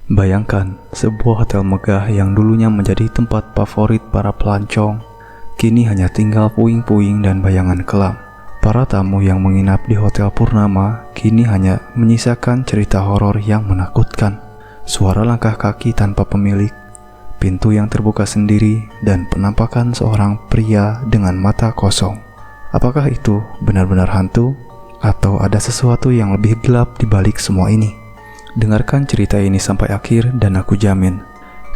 Bayangkan, sebuah hotel megah yang dulunya menjadi tempat favorit para pelancong, kini hanya tinggal puing-puing dan bayangan kelam. Para tamu yang menginap di Hotel Purnama kini hanya menyisakan cerita horor yang menakutkan. Suara langkah kaki tanpa pemilik, pintu yang terbuka sendiri, dan penampakan seorang pria dengan mata kosong. Apakah itu benar-benar hantu? Atau ada sesuatu yang lebih gelap di balik semua ini? Dengarkan cerita ini sampai akhir dan aku jamin,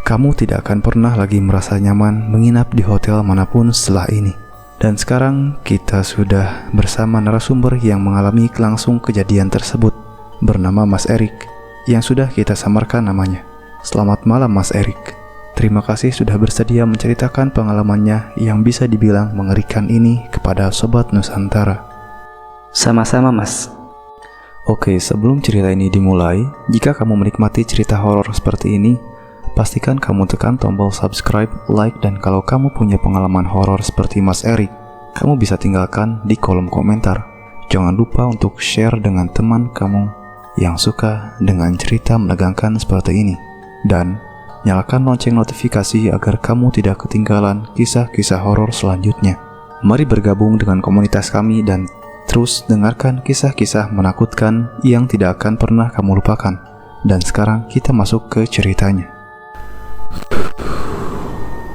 kamu tidak akan pernah lagi merasa nyaman menginap di hotel manapun setelah ini. Dan sekarang kita sudah bersama narasumber yang mengalami langsung kejadian tersebut, bernama Mas Erik, yang sudah kita samarkan namanya. Selamat malam Mas Erik. Terima kasih sudah bersedia menceritakan pengalamannya yang bisa dibilang mengerikan ini kepada Sobat Nusantara. Sama-sama Mas. Oke, sebelum cerita ini dimulai, jika kamu menikmati cerita horor seperti ini, pastikan kamu tekan tombol subscribe, like, dan kalau kamu punya pengalaman horor seperti Mas Erik, kamu bisa tinggalkan di kolom komentar. Jangan lupa untuk share dengan teman kamu yang suka dengan cerita menegangkan seperti ini. Dan nyalakan lonceng notifikasi agar kamu tidak ketinggalan kisah-kisah horor selanjutnya. Mari bergabung dengan komunitas kami dan terus dengarkan kisah-kisah menakutkan yang tidak akan pernah kamu lupakan. Dan sekarang kita masuk ke ceritanya.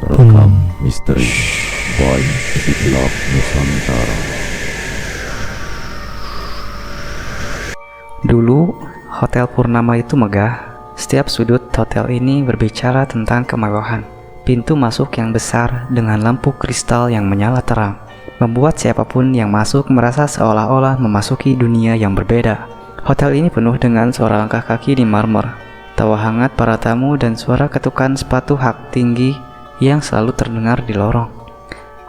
Rekam Misteri by Siklab Nusantara. Dulu, Hotel Purnama itu megah. Setiap sudut hotel ini berbicara tentang kemewahan. Pintu masuk yang besar dengan lampu kristal yang menyala terang membuat siapapun yang masuk merasa seolah-olah memasuki dunia yang berbeda. Hotel ini penuh dengan suara langkah kaki di marmer, tawa hangat para tamu, dan suara ketukan sepatu hak tinggi yang selalu terdengar di lorong.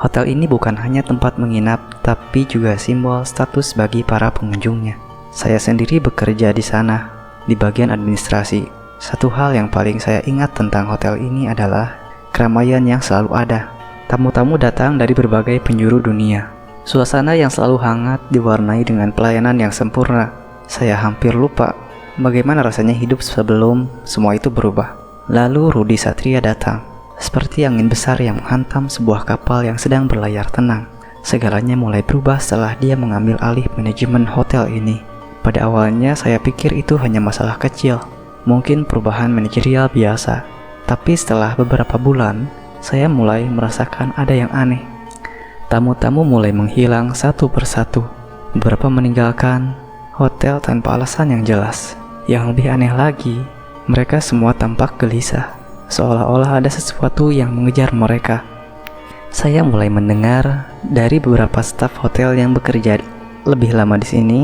Hotel ini bukan hanya tempat menginap, tapi juga simbol status bagi para pengunjungnya. Saya sendiri bekerja di sana, di bagian administrasi. Satu hal yang paling saya ingat tentang hotel ini adalah keramaian yang selalu ada. Tamu-tamu datang dari berbagai penjuru dunia. Suasana yang selalu hangat diwarnai dengan pelayanan yang sempurna. Saya hampir lupa bagaimana rasanya hidup sebelum semua itu berubah. Lalu Rudi Satria datang, seperti angin besar yang menghantam sebuah kapal yang sedang berlayar tenang. Segalanya mulai berubah setelah dia mengambil alih manajemen hotel ini. Pada awalnya saya pikir itu hanya masalah kecil, mungkin perubahan manajerial biasa. Tapi setelah beberapa bulan, saya mulai merasakan ada yang aneh. Tamu-tamu mulai menghilang satu persatu. Beberapa meninggalkan hotel tanpa alasan yang jelas. Yang lebih aneh lagi, mereka semua tampak gelisah, seolah-olah ada sesuatu yang mengejar mereka. Saya mulai mendengar dari beberapa staf hotel yang bekerja lebih lama di sini.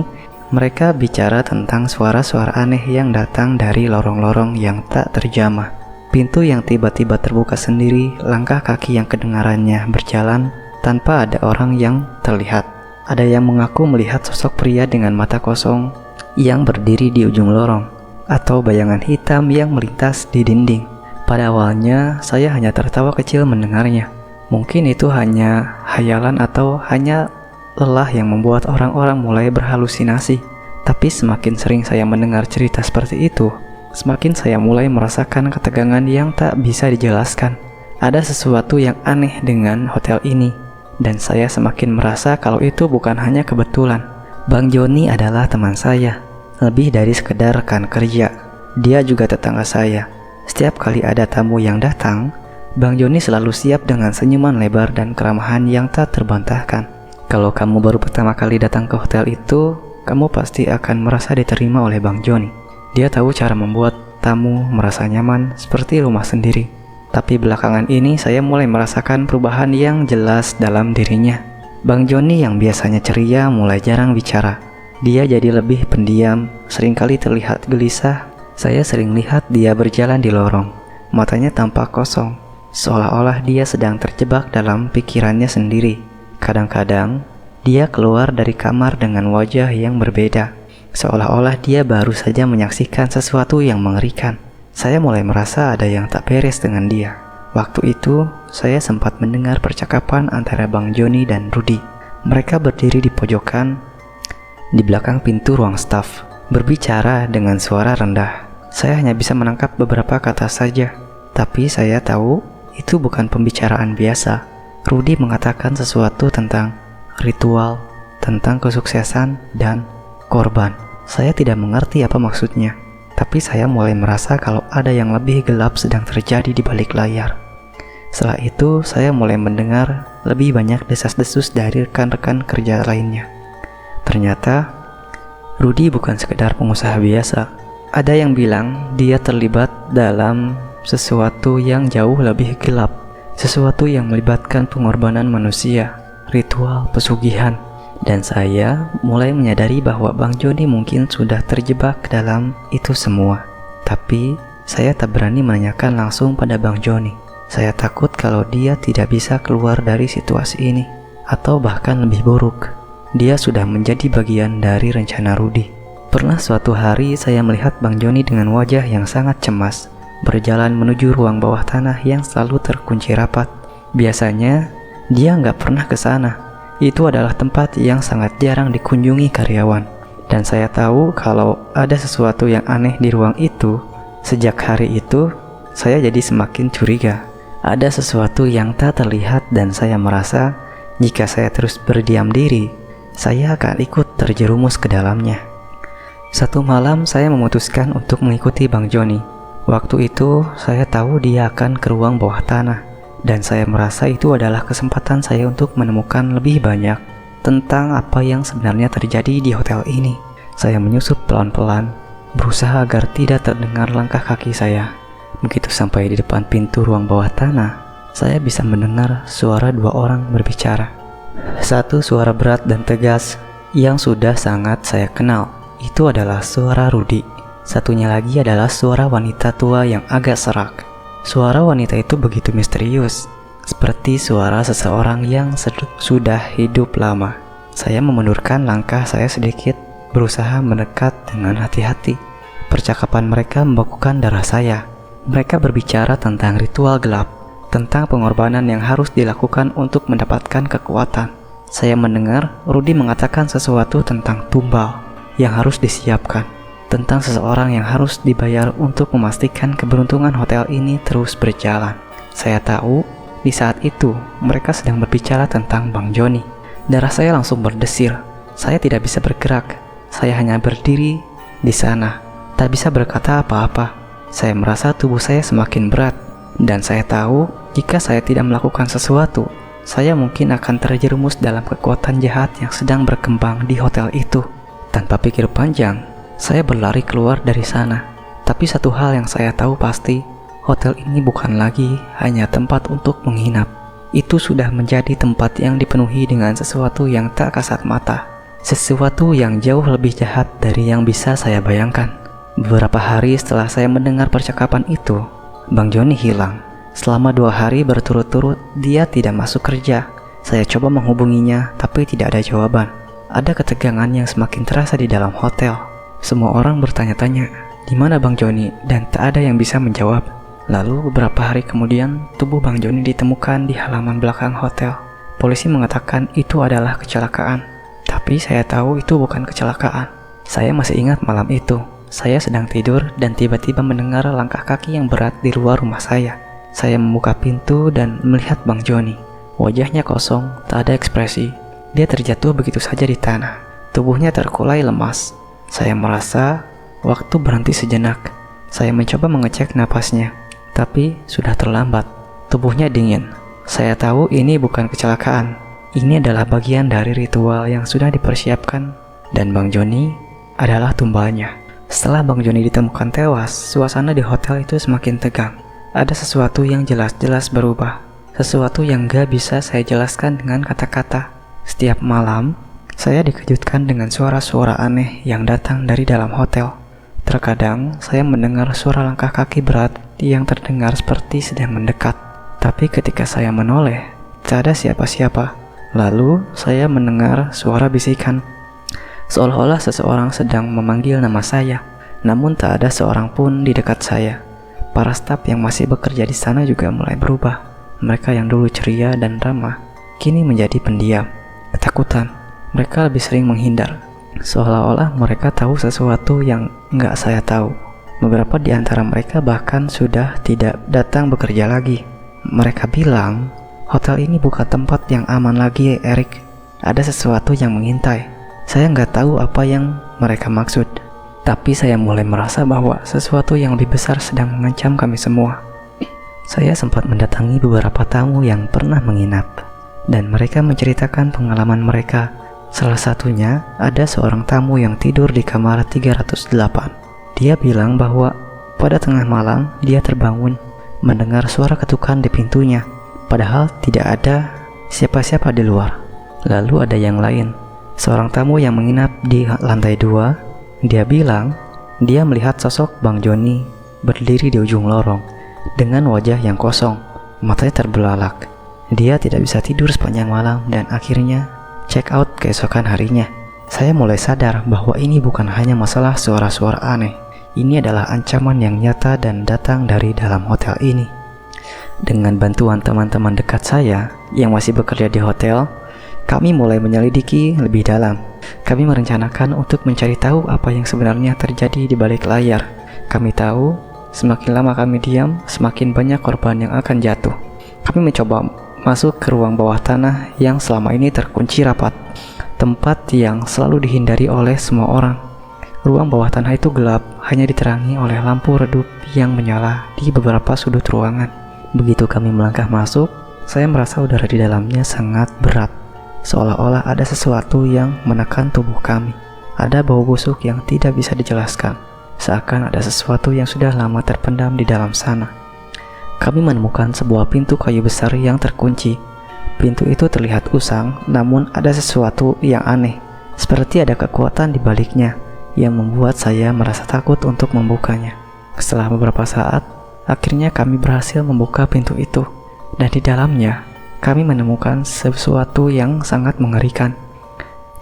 Mereka bicara tentang suara-suara aneh yang datang dari lorong-lorong yang tak terjamah. Pintu yang tiba-tiba terbuka sendiri, langkah kaki yang kedengarannya berjalan tanpa ada orang yang terlihat. Ada yang mengaku melihat sosok pria dengan mata kosong yang berdiri di ujung lorong, atau bayangan hitam yang melintas di dinding. Pada awalnya, saya hanya tertawa kecil mendengarnya. Mungkin itu hanya hayalan atau hanya lelah yang membuat orang-orang mulai berhalusinasi. Tapi semakin sering saya mendengar cerita seperti itu, semakin saya mulai merasakan ketegangan yang tak bisa dijelaskan. Ada sesuatu yang aneh dengan hotel ini, dan saya semakin merasa kalau itu bukan hanya kebetulan. Bang Joni adalah teman saya, lebih dari sekedar rekan kerja. Dia juga tetangga saya. Setiap kali ada tamu yang datang, Bang Joni selalu siap dengan senyuman lebar dan keramahan yang tak terbantahkan. Kalau kamu baru pertama kali datang ke hotel itu, kamu pasti akan merasa diterima oleh Bang Joni. Dia tahu cara membuat tamu merasa nyaman seperti rumah sendiri. Tapi belakangan ini saya mulai merasakan perubahan yang jelas dalam dirinya. Bang Joni yang biasanya ceria mulai jarang bicara. Dia jadi lebih pendiam, seringkali terlihat gelisah. Saya sering lihat dia berjalan di lorong. Matanya tampak kosong, seolah-olah dia sedang terjebak dalam pikirannya sendiri. Kadang-kadang, dia keluar dari kamar dengan wajah yang berbeda, seolah-olah dia baru saja menyaksikan sesuatu yang mengerikan. Saya mulai merasa ada yang tak beres dengan dia. Waktu itu, saya sempat mendengar percakapan antara Bang Joni dan Rudi. Mereka berdiri di pojokan, di belakang pintu ruang staf, berbicara dengan suara rendah. Saya hanya bisa menangkap beberapa kata saja, tapi saya tahu itu bukan pembicaraan biasa. Rudy mengatakan sesuatu tentang ritual, tentang kesuksesan, dan korban. Saya tidak mengerti apa maksudnya, tapi saya mulai merasa kalau ada yang lebih gelap sedang terjadi di balik layar. Setelah itu, saya mulai mendengar lebih banyak desas-desus dari rekan-rekan kerja lainnya. Ternyata, Rudy bukan sekedar pengusaha biasa. Ada yang bilang dia terlibat dalam sesuatu yang jauh lebih gelap, sesuatu yang melibatkan pengorbanan manusia, ritual pesugihan. Dan saya mulai menyadari bahwa Bang Joni mungkin sudah terjebak dalam itu semua. Tapi saya tak berani menanyakan langsung pada Bang Joni. Saya takut kalau dia tidak bisa keluar dari situasi ini, atau bahkan lebih buruk, dia sudah menjadi bagian dari rencana Rudy. Pernah suatu hari saya melihat Bang Joni dengan wajah yang sangat cemas, berjalan menuju ruang bawah tanah yang selalu terkunci rapat. Biasanya, dia nggak pernah ke sana. Itu adalah tempat yang sangat jarang dikunjungi karyawan. Dan saya tahu kalau ada sesuatu yang aneh di ruang itu. Sejak hari itu, saya jadi semakin curiga. Ada sesuatu yang tak terlihat dan saya merasa jika saya terus berdiam diri, saya akan ikut terjerumus ke dalamnya. Satu malam saya memutuskan untuk mengikuti Bang Joni. Waktu itu saya tahu dia akan ke ruang bawah tanah, dan saya merasa itu adalah kesempatan saya untuk menemukan lebih banyak tentang apa yang sebenarnya terjadi di hotel ini. Saya menyusup pelan-pelan, berusaha agar tidak terdengar langkah kaki saya. Begitu sampai di depan pintu ruang bawah tanah, saya bisa mendengar suara dua orang berbicara. Satu suara berat dan tegas yang sudah sangat saya kenal. Itu adalah suara Rudy. Satunya lagi adalah suara wanita tua yang agak serak. Suara wanita itu begitu misterius, seperti suara seseorang yang sudah hidup lama. Saya memundurkan langkah saya sedikit, berusaha mendekat dengan hati-hati. Percakapan mereka membekukan darah saya. Mereka berbicara tentang ritual gelap, tentang pengorbanan yang harus dilakukan untuk mendapatkan kekuatan. Saya mendengar Rudy mengatakan sesuatu tentang tumbal yang harus disiapkan, tentang seseorang yang harus dibayar untuk memastikan keberuntungan hotel ini terus berjalan. Saya tahu di saat itu mereka sedang berbicara tentang Bang Joni. Darah saya langsung berdesir. Saya tidak bisa bergerak. Saya hanya berdiri di sana, tak bisa berkata apa-apa. Saya merasa tubuh saya semakin berat, dan saya tahu jika saya tidak melakukan sesuatu, saya mungkin akan terjerumus dalam kekuatan jahat yang sedang berkembang di hotel itu. Tanpa pikir panjang, saya berlari keluar dari sana. Tapi satu hal yang saya tahu pasti, hotel ini bukan lagi hanya tempat untuk menginap. Itu sudah menjadi tempat yang dipenuhi dengan sesuatu yang tak kasat mata. Sesuatu yang jauh lebih jahat dari yang bisa saya bayangkan. Beberapa hari setelah saya mendengar percakapan itu, Bang Joni hilang. Selama 2 hari berturut-turut, dia tidak masuk kerja. Saya coba menghubunginya, tapi tidak ada jawaban. Ada ketegangan yang semakin terasa di dalam hotel. Semua orang bertanya-tanya, di mana Bang Joni, dan tak ada yang bisa menjawab. Lalu beberapa hari kemudian, tubuh Bang Joni ditemukan di halaman belakang hotel. Polisi mengatakan itu adalah kecelakaan. Tapi saya tahu itu bukan kecelakaan. Saya masih ingat malam itu. Saya sedang tidur dan tiba-tiba mendengar langkah kaki yang berat di luar rumah saya. Saya membuka pintu dan melihat Bang Joni. Wajahnya kosong, tak ada ekspresi. Dia terjatuh begitu saja di tanah. Tubuhnya terkulai lemas. Saya merasa waktu berhenti sejenak. Saya mencoba mengecek napasnya, tapi sudah terlambat. Tubuhnya dingin. Saya tahu ini bukan kecelakaan. Ini adalah bagian dari ritual yang sudah dipersiapkan, dan Bang Joni adalah tumbalnya. Setelah Bang Joni ditemukan tewas, suasana di hotel itu semakin tegang. Ada sesuatu yang jelas-jelas berubah. Sesuatu yang gak bisa saya jelaskan dengan kata-kata. Setiap malam, saya dikejutkan dengan suara-suara aneh yang datang dari dalam hotel. Terkadang, saya mendengar suara langkah kaki berat yang terdengar seperti sedang mendekat. Tapi ketika saya menoleh, tak ada siapa-siapa. Lalu, saya mendengar suara bisikan. Seolah-olah seseorang sedang memanggil nama saya, namun tak ada seorang pun di dekat saya. Para staf yang masih bekerja di sana juga mulai berubah. Mereka yang dulu ceria dan ramah, kini menjadi pendiam. Ketakutan, mereka lebih sering menghindar, seolah-olah mereka tahu sesuatu yang nggak saya tahu. Beberapa di antara mereka bahkan sudah tidak datang bekerja lagi. Mereka bilang, hotel ini bukan tempat yang aman lagi, Eric. Ada sesuatu yang mengintai. Saya nggak tahu apa yang mereka maksud, tapi saya mulai merasa bahwa sesuatu yang lebih besar sedang mengancam kami semua. Saya sempat mendatangi beberapa tamu yang pernah menginap, dan mereka menceritakan pengalaman mereka. Salah satunya, ada seorang tamu yang tidur di kamar 308. Dia bilang bahwa pada tengah malam dia terbangun mendengar suara ketukan di pintunya, padahal tidak ada siapa-siapa di luar. Lalu ada yang lain, seorang tamu yang menginap di lantai 2. Dia bilang dia melihat sosok Bang Joni berdiri di ujung lorong dengan wajah yang kosong, matanya terbelalak. Dia tidak bisa tidur sepanjang malam dan akhirnya check out keesokan harinya. Saya mulai sadar bahwa ini bukan hanya masalah suara-suara aneh. Ini adalah ancaman yang nyata dan datang dari dalam hotel ini. Dengan bantuan teman-teman dekat saya yang masih bekerja di hotel, kami mulai menyelidiki lebih dalam. Kami merencanakan untuk mencari tahu apa yang sebenarnya terjadi di balik layar. Kami tahu, semakin lama kami diam, semakin banyak korban yang akan jatuh. Kami mencoba masuk ke ruang bawah tanah yang selama ini terkunci rapat, tempat yang selalu dihindari oleh semua orang. Ruang bawah tanah itu gelap, hanya diterangi oleh lampu redup yang menyala di beberapa sudut ruangan. Begitu kami melangkah masuk, saya merasa udara di dalamnya sangat berat, seolah-olah ada sesuatu yang menekan tubuh kami. Ada bau busuk yang tidak bisa dijelaskan, seakan ada sesuatu yang sudah lama terpendam di dalam sana. Kami menemukan sebuah pintu kayu besar yang terkunci. Pintu itu terlihat usang, namun ada sesuatu yang aneh, seperti ada kekuatan di baliknya yang membuat saya merasa takut untuk membukanya. Setelah beberapa saat, akhirnya kami berhasil membuka pintu itu, dan di dalamnya kami menemukan sesuatu yang sangat mengerikan.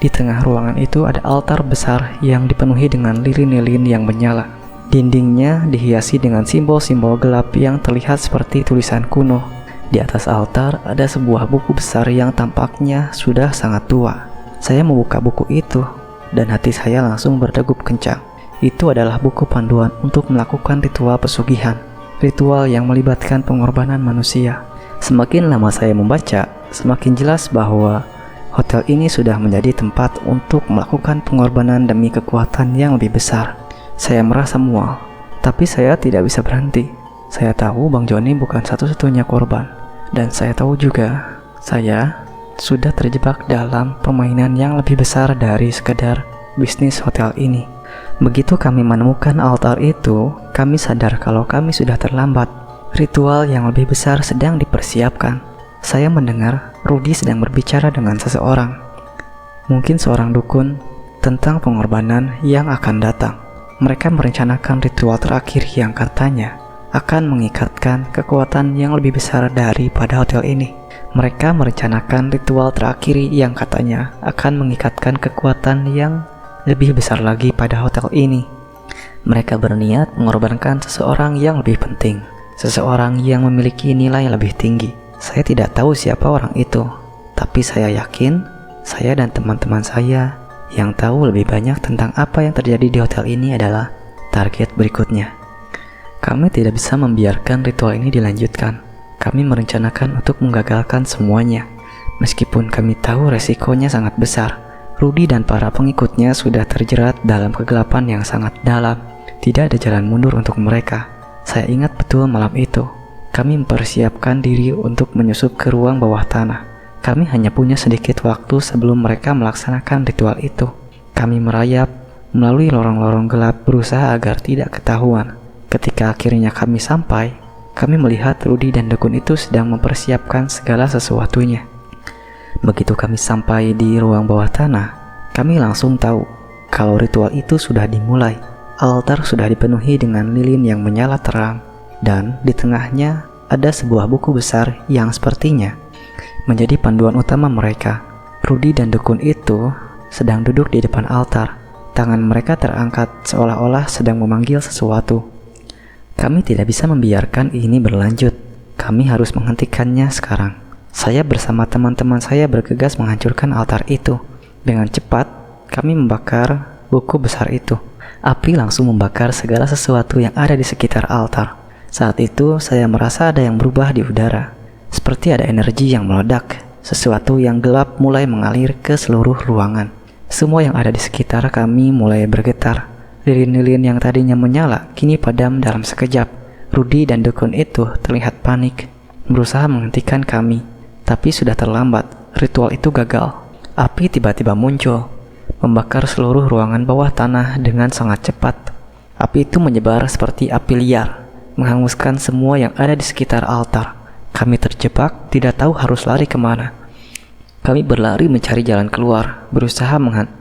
Di tengah ruangan itu ada altar besar yang dipenuhi dengan lilin-lilin yang menyala. Dindingnya dihiasi dengan simbol-simbol gelap yang terlihat seperti tulisan kuno. Di atas altar ada sebuah buku besar yang tampaknya sudah sangat tua. Saya membuka buku itu, dan hati saya langsung berdegup kencang. Itu adalah buku panduan untuk melakukan ritual pesugihan, ritual yang melibatkan pengorbanan manusia. Semakin lama saya membaca, semakin jelas bahwa hotel ini sudah menjadi tempat untuk melakukan pengorbanan demi kekuatan yang lebih besar. Saya merasa mual, tapi saya tidak bisa berhenti. Saya tahu Bang Joni bukan satu-satunya korban, dan saya tahu juga saya sudah terjebak dalam permainan yang lebih besar dari sekedar bisnis hotel ini. Begitu kami menemukan altar itu, kami sadar kalau kami sudah terlambat. Ritual yang lebih besar sedang dipersiapkan. Saya mendengar Rudy sedang berbicara dengan seseorang, mungkin seorang dukun, tentang pengorbanan yang akan datang. Mereka merencanakan ritual terakhir yang katanya akan mengikatkan kekuatan yang lebih besar daripada hotel ini. Mereka merencanakan ritual terakhir yang katanya akan mengikatkan kekuatan yang lebih besar lagi pada hotel ini. Mereka berniat mengorbankan seseorang yang lebih penting, seseorang yang memiliki nilai lebih tinggi. Saya tidak tahu siapa orang itu, tapi saya yakin saya dan teman-teman saya yang tahu lebih banyak tentang apa yang terjadi di hotel ini adalah target berikutnya. Kami tidak bisa membiarkan ritual ini dilanjutkan. Kami merencanakan untuk menggagalkan semuanya. Meskipun kami tahu resikonya sangat besar, Rudy dan para pengikutnya sudah terjerat dalam kegelapan yang sangat dalam. Tidak ada jalan mundur untuk mereka. Saya ingat betul malam itu. Kami mempersiapkan diri untuk menyusup ke ruang bawah tanah. Kami hanya punya sedikit waktu sebelum mereka melaksanakan ritual itu. Kami merayap melalui lorong-lorong gelap berusaha agar tidak ketahuan. Ketika akhirnya kami sampai, kami melihat Rudy dan dukun itu sedang mempersiapkan segala sesuatunya. Begitu kami sampai di ruang bawah tanah, kami langsung tahu kalau ritual itu sudah dimulai. Altar sudah dipenuhi dengan lilin yang menyala terang, dan di tengahnya ada sebuah buku besar yang sepertinya menjadi panduan utama mereka. Rudy dan dukun itu sedang duduk di depan altar. Tangan mereka terangkat seolah-olah sedang memanggil sesuatu. Kami tidak bisa membiarkan ini berlanjut. Kami harus menghentikannya sekarang. Saya bersama teman-teman saya bergegas menghancurkan altar itu. Dengan cepat, kami membakar buku besar itu. Api langsung membakar segala sesuatu yang ada di sekitar altar. Saat itu saya merasa ada yang berubah di udara. Seperti ada energi yang meledak. Sesuatu yang gelap mulai mengalir ke seluruh ruangan. Semua yang ada di sekitar kami mulai bergetar. Lilin-lilin yang tadinya menyala kini padam dalam sekejap. Rudy dan dukun itu terlihat panik, berusaha menghentikan kami. Tapi sudah terlambat, ritual itu gagal. Api tiba-tiba muncul, membakar seluruh ruangan bawah tanah dengan sangat cepat. Api itu menyebar seperti api liar, menghanguskan semua yang ada di sekitar altar. Kami terjebak, tidak tahu harus lari kemana. Kami berlari mencari jalan keluar, berusaha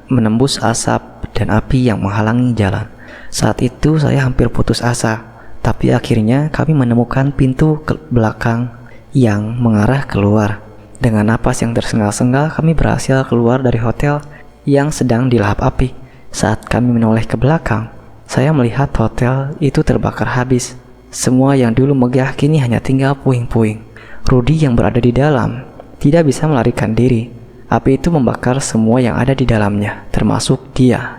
menembus asap dan api yang menghalangi jalan. Saat itu saya hampir putus asa, tapi akhirnya kami menemukan pintu ke belakang yang mengarah keluar. Dengan napas yang tersengal-sengal, kami berhasil keluar dari hotel yang sedang dilahap api. Saat kami menoleh ke belakang, saya melihat hotel itu terbakar habis. Semua yang dulu megah kini hanya tinggal puing-puing. Rudy yang berada di dalam tidak bisa melarikan diri. Api itu membakar semua yang ada di dalamnya, termasuk dia.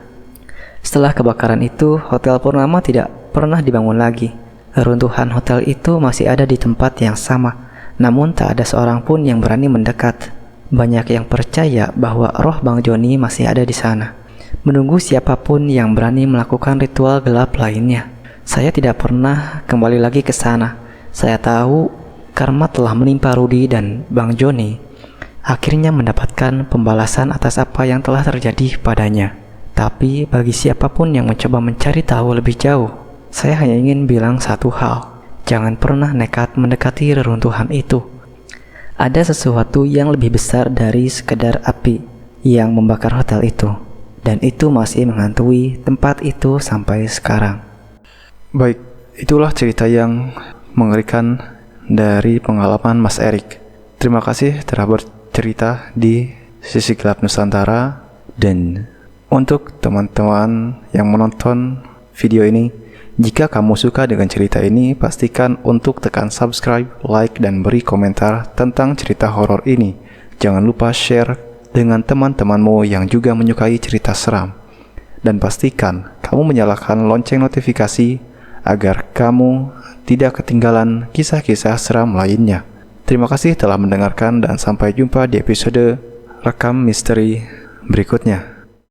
Setelah kebakaran itu, Hotel Purnama tidak pernah dibangun lagi. Reruntuhan hotel itu masih ada di tempat yang sama. Namun tak ada seorang pun yang berani mendekat. Banyak yang percaya bahwa roh Bang Joni masih ada di sana, menunggu siapapun yang berani melakukan ritual gelap lainnya. Saya tidak pernah kembali lagi ke sana. Saya tahu karma telah menimpa Rudy dan Bang Joni. Akhirnya mendapatkan pembalasan atas apa yang telah terjadi padanya. Tapi bagi siapapun yang mencoba mencari tahu lebih jauh, saya hanya ingin bilang satu hal. Jangan pernah nekat mendekati reruntuhan itu. Ada sesuatu yang lebih besar dari sekedar api yang membakar hotel itu. Dan itu masih menghantui tempat itu sampai sekarang. Baik, itulah cerita yang mengerikan dari pengalaman Mas Erik. Terima kasih telah bercerita di Sisi Gelap Nusantara. Dan untuk teman-teman yang menonton video ini, jika kamu suka dengan cerita ini, pastikan untuk tekan subscribe, like, dan beri komentar tentang cerita horor ini. Jangan lupa share dengan teman-temanmu yang juga menyukai cerita seram. Dan pastikan kamu menyalakan lonceng notifikasi agar kamu tidak ketinggalan kisah-kisah seram lainnya. Terima kasih telah mendengarkan dan sampai jumpa di episode Rekam Misteri berikutnya.